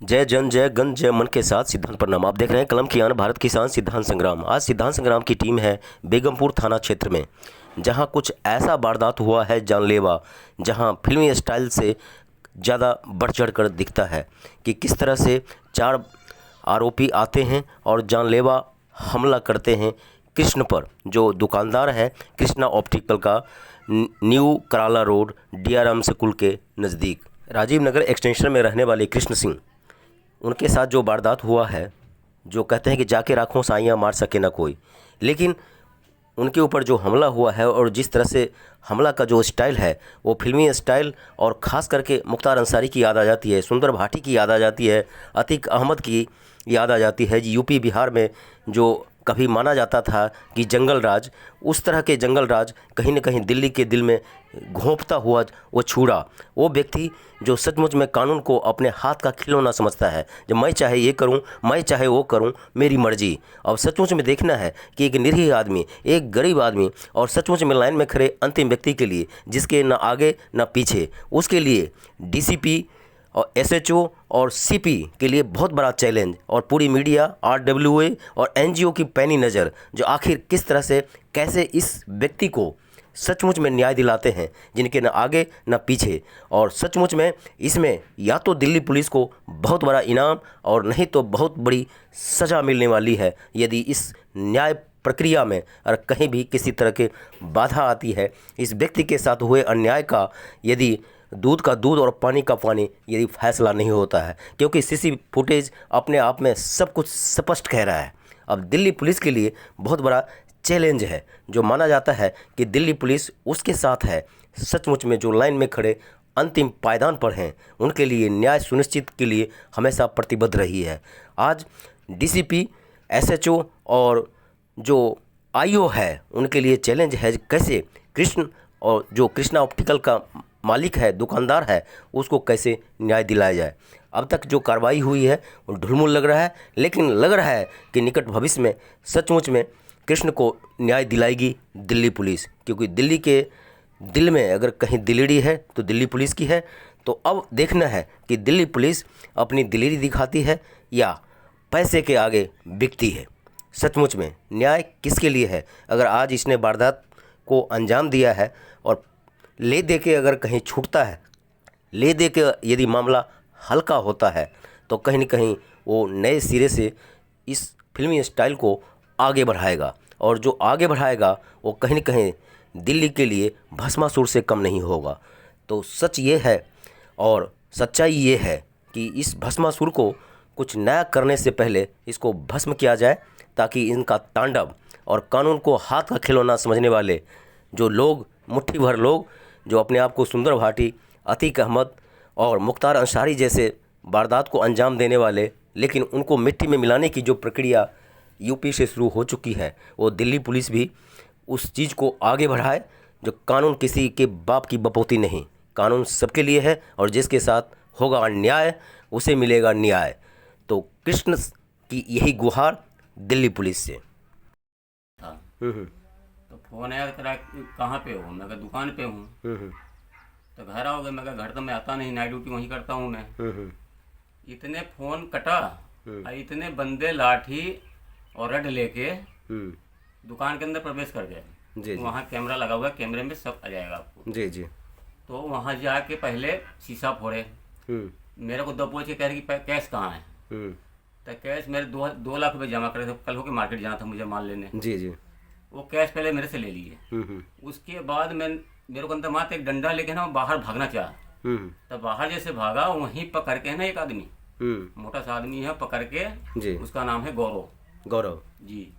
जय जन जय गण जय मन के साथ सिद्धांत प्रणाम। आप देख रहे हैं कलम की आन भारत किसान सिद्धांत संग्राम। आज सिद्धांत संग्राम की टीम है बेगमपुर थाना क्षेत्र में, जहां कुछ ऐसा वारदात हुआ है जानलेवा, जहां फिल्मी स्टाइल से ज़्यादा बढ़ चढ़ कर दिखता है कि किस तरह से चार आरोपी आते हैं और जानलेवा हमला करते हैं कृष्ण पर, जो दुकानदार है कृष्णा ऑप्टिकल का, न्यू कराला रोड DRM स्कूल के नज़दीक राजीव नगर एक्सटेंशन में रहने वाले कृष्ण सिंह। उनके साथ जो वारदात हुआ है, जो कहते हैं कि जाके राखों साइयाँ मार सके ना कोई, लेकिन उनके ऊपर जो हमला हुआ है और जिस तरह से हमला का जो स्टाइल है वो फिल्मी स्टाइल, और ख़ास करके मुख्तार अंसारी की याद आ जाती है, सुंदर भाटी की याद आ जाती है, अतीक अहमद की याद आ जाती है। यूपी बिहार में जो कभी माना जाता था कि जंगल राज, उस तरह के जंगल राज कहीं न कहीं दिल्ली के दिल में घोंपता हुआ वो छुरा, वो व्यक्ति जो सचमुच में कानून को अपने हाथ का खिलौना समझता है, जब मैं चाहे ये करूं, मैं चाहे वो करूं, मेरी मर्जी। अब सचमुच में देखना है कि एक निरीह आदमी, एक गरीब आदमी, और सचमुच में लाइन में खड़े अंतिम व्यक्ति के लिए, जिसके न आगे न पीछे, उसके लिए DCP और SHO और CP के लिए बहुत बड़ा चैलेंज, और पूरी मीडिया, RWA और NGO की पैनी नज़र, जो आखिर किस तरह से कैसे इस व्यक्ति को सचमुच में न्याय दिलाते हैं, जिनके न आगे न पीछे। और सचमुच में इसमें या तो दिल्ली पुलिस को बहुत बड़ा इनाम और नहीं तो बहुत बड़ी सज़ा मिलने वाली है, यदि इस न्याय प्रक्रिया में और कहीं भी किसी तरह के बाधा आती है। इस व्यक्ति के साथ हुए अन्याय का यदि दूध का दूध और पानी का पानी यदि फैसला नहीं होता है, क्योंकि CC फुटेज अपने आप में सब कुछ स्पष्ट कह रहा है। अब दिल्ली पुलिस के लिए बहुत बड़ा चैलेंज है, जो माना जाता है कि दिल्ली पुलिस उसके साथ है, सचमुच में जो लाइन में खड़े अंतिम पायदान पर हैं, उनके लिए न्याय सुनिश्चित के लिए हमेशा प्रतिबद्ध रही है। आज DCP, SHO और जो IO है, उनके लिए चैलेंज है कैसे कृष्ण, और जो कृष्णा ऑप्टिकल का मालिक है, दुकानदार है, उसको कैसे न्याय दिलाया जाए। अब तक जो कार्रवाई हुई है वो ढुलमुल लग रहा है, लेकिन लग रहा है कि निकट भविष्य में सचमुच में कृष्ण को न्याय दिलाएगी दिल्ली पुलिस, क्योंकि दिल्ली के दिल में अगर कहीं दिलेरी है तो दिल्ली पुलिस की है। तो अब देखना है कि दिल्ली पुलिस अपनी दिलेरी दिखाती है या पैसे के आगे बिकती है। सचमुच में न्याय किसके लिए है? अगर आज इसने वारदात को अंजाम दिया है और ले दे के अगर कहीं छूटता है, ले दे के यदि मामला हल्का होता है, तो कहीं न कहीं वो नए सिरे से इस फिल्मी स्टाइल को आगे बढ़ाएगा, और जो आगे बढ़ाएगा वो कहीं न कहीं दिल्ली के लिए भस्मासुर से कम नहीं होगा। तो सच ये है और सच्चाई ये है कि इस भस्मासुर को कुछ नया करने से पहले इसको भस्म किया जाए, ताकि इनका तांडव और कानून को हाथ का खिलौना समझने वाले जो लोग, मुट्ठी भर लोग, जो अपने आप को सुंदर भाटी, अतीक अहमद और मुख्तार अंसारी जैसे वारदात को अंजाम देने वाले, लेकिन उनको मिट्टी में मिलाने की जो प्रक्रिया यूपी से शुरू हो चुकी है, वो दिल्ली पुलिस भी उस चीज़ को आगे बढ़ाए। जो कानून किसी के बाप की बपौती नहीं, कानून सबके लिए है, और जिसके साथ होगा अन्याय उसे मिलेगा न्याय। तो कृष्ण की यही गुहार दिल्ली पुलिस से। था। तो फोन आया, तेरा कहाँ पे हो? मैं कहा दुकान पे हूँ। तो घर आओगे? मैं कहा घर तो मैं आता नहीं, नाइट ड्यूटी वहीं करता हूँ मैं। इतने फोन कटा और इतने बंदे लाठी और रड लेके दुकान के अंदर प्रवेश कर गए। जी जी वहाँ कैमरा लगा हुआ है, कैमरे में सब आ जाएगा आपको। जी जी। तो वहाँ जाके पहले शीशा फोड़े। मेरे को दो पूछ के कह रहे कि कैश कहाँ है? तो कैश मेरे 2 लाख रुपए जमा करे थे, कल होके मार्केट जाना था मुझे माल लेने। जी जी। वो कैश पहले मेरे से ले लिए। उसके बाद मेरे को अंदर मात्र एक डंडा लेके ना बाहर भागना चाहा। तो बाहर जैसे भागा, वहीं पकड़ के है ना एक आदमी, मोटा सा आदमी है, पकड़ के, जी। उसका नाम है गौरव। गौरव जी।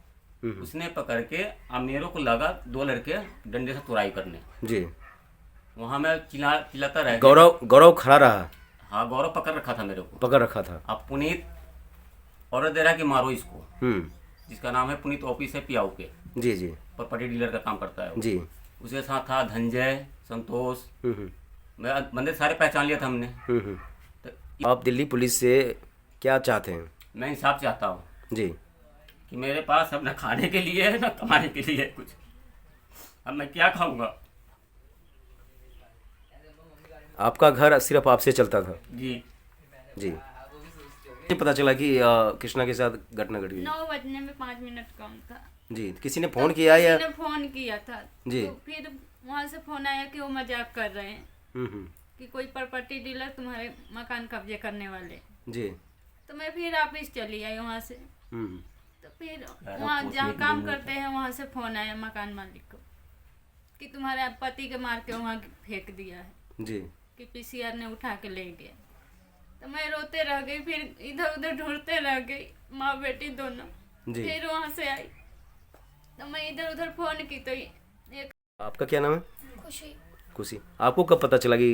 उसने पकड़ के, अब मेरे को लगा 2 लड़के डंडे से तुराई करने। जी। वहां मैं चिल्लाता रह गया। गौरव गौरव खड़ा रहा? हाँ, गौरव पकड़ रखा था मेरे को। पकड़ रखा था। अब पुनीत ऑर्डर दे रहा कि मारो इसको, जिसका नाम है पुनीत, ऑफिस है पियाऊ के। जी जी। प्रॉपर्टी डीलर का काम करता है वो। जी। उसके साथ था धनंजय, संतोष। मैं बंदे सारे पहचान लिया था हमने। तो आप दिल्ली पुलिस से क्या चाहते हैं? मैं इंसाफ चाहता हूँ जी। कि मेरे पास अब न खाने के लिए है न कमाने के लिए कुछ। अब मैं क्या खाऊंगा? आपका घर सिर्फ आपसे चलता था? जी। जी। पता चला कि कृष्णा के साथ घटना घट गई? 9 बजने में 5 मिनट कम था। जी, किसी ने फ़ोन किया या? किसी ने फ़ोन किया था जी। तो फिर वहाँ से फ़ोन आया कि वो मजाक कर रहे हैं कि कोई प्रॉपर्टी डीलर तुम्हारे मकान कब्जे करने वाले। जी। तो मैं फिर ऑफिस चली आई वहाँ से। हम्म। तो फिर वहाँ जहाँ काम करते हैं वहाँ से फ़ोन आया मकान मालिक को कि तुम्हारे पति के मार के वहाँ फेंक दिया है जी। कि पीसीआर ने उठा के ले गया। तो मैं रोते रह गई, फिर इधर उधर ढूंढते रह गई, माँ बेटी दोनों। जी। फिर वहाँ से आई तो मैं इधर उधर फ़ोन की तो एक आपका क्या नाम है? खुशी। खुशी। आपको कब पता चला कि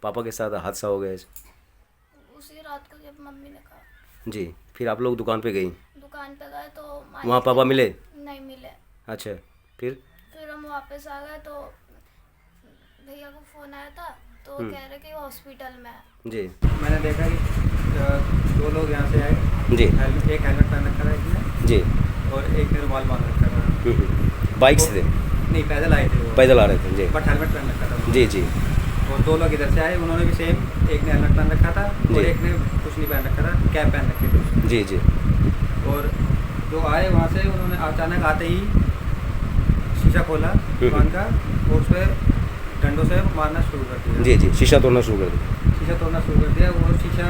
पापा के साथ हादसा हो गया? उसी रात को जब मम्मी ने कहा। जी। फिर आप लोग दुकान पे गई? दुकान पे गए तो वहाँ पापा मिले? नहीं मिले। अच्छा। फिर हम वापस आ गए तो भैया को फ़ोन आया था तो वो कह रहे कि वो हॉस्पिटल में है। जी। मैंने देखा कि 2 लोग यहाँ से आए। जी। एक हेलमेट पहन रखा था इसने जी। और एक ने रुमाल बांध रखा था। बाइक से थे? नहीं, पैदल आए थे वो। पैदल आ रहे थे? जी। बट हेलमेट पहन रखा था। जी। जी। और 2 लोग इधर से आए, उन्होंने भी सेम, एक ने हेलमेट पहन रखा था जी। और एक ने कुछ नहीं पहन रखा था, कैप पहन रखी थी। जी। जी। और जो आए वहाँ से उन्होंने अचानक आते ही शीशा खोला दुकान का और उस पर डंडों से मारना शुरू कर दिया। जी। जी। शीशा तोड़ना शुरू कर दिया? शीशा तोड़ना शुरू कर दिया। वो शीशा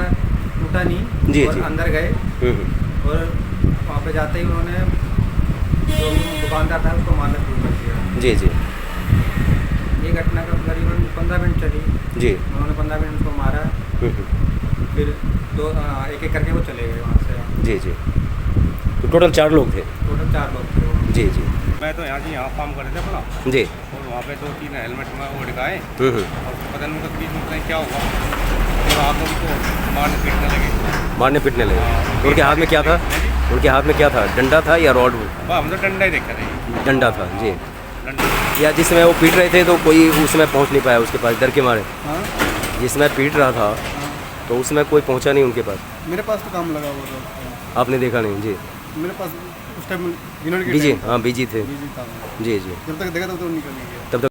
टूटा नहीं। जी, और जी। अंदर गए और वहाँ पे जाते ही उन्होंने जो दुकानदार था उसको मारना शुरू कर दिया। जी। जी। ये घटना का करीबन 15 मिनट चली। जी। उन्होंने 15 मिनट उसको मारा। फिर एक एक करके वो चले गए वहाँ से। जी। जी। तो टोटल 4 लोग थे? टोटल 4 लोग थे वो। जी। जी। मैं तो यहाँ काम कर रहे थे अपना, जी। और वहाँ पे 2-3 हेलमेट में वो दिखाए और पता नहीं उनका बीच में क्या हुआ और आप लोग को मारने पीटने लगे। मारने पीटने लगे? उनके हाथ में क्या था? उनके हाथ में क्या था? डंडा था या रॉड? हम तो डंडा ही देखा थे। डंडा था। जी। डंडा। या जिस समय वो पीट रहे थे तो कोई उसमें पहुंच नहीं पाया उसके पास, डर के मारे? हाँ, जिस समय पीट रहा था तो उसमें कोई पहुंचा नहीं उनके पास? मेरे पास तो काम लगा हुआ था। आपने देखा नहीं? जी। मेरे पास उस टाइम बिजी? हाँ, बिजी थे। बिजी था। जी। जी। जब तक देखा तब तो निकल गया। तब तक